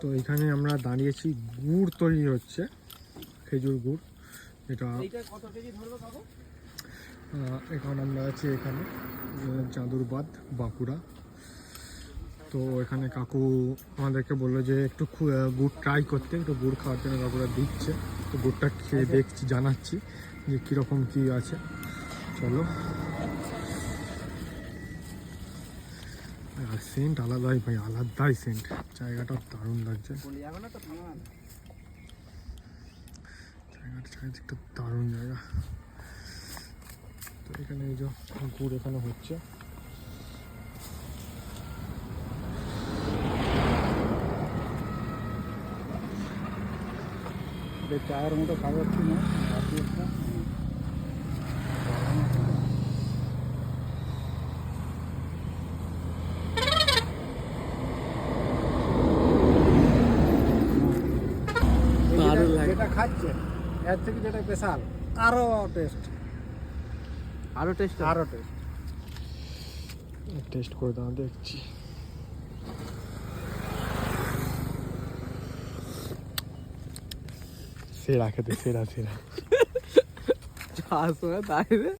তো এখানে আমরা দাঁড়িয়েছি, গুড় তৈরি হচ্ছে, খেজুর গুড়। এটা কত কেজি ধরবে কাকু? এখন আমরা আছি এখানে চাঁদুরবাদ, বাঁকুড়া। তো এখানে কাকু আমাদেরকে বললো যে একটু গুড় ট্রাই করতে, একটু গুড় খাওয়ার জন্য কাকুরা দিচ্ছে। তো গুড়টা খেয়ে দেখছি, জানাচ্ছি যে কীরকম কী আছে। চলো। আর সেন্ট আলাদাই ভাই, আলাদাই সেন্ট। জায়গাটা দারুণ লাগছে, জায়গাটা চারিদিকটা দারুণ জায়গা। তো এখানে এই যে গুড় এখানে হচ্ছে। চায়ের মতো খাওয়াচ্ছি না, যেটা খাচ্ছে এর থেকে যেটা স্পেশাল, আরো টেস্ট, আরো টেস্ট, আরো টেস্ট। টেস্ট করে দাও, দেখছি। সেরা খেতে, সেরা সেরা। আসবে তাই রে।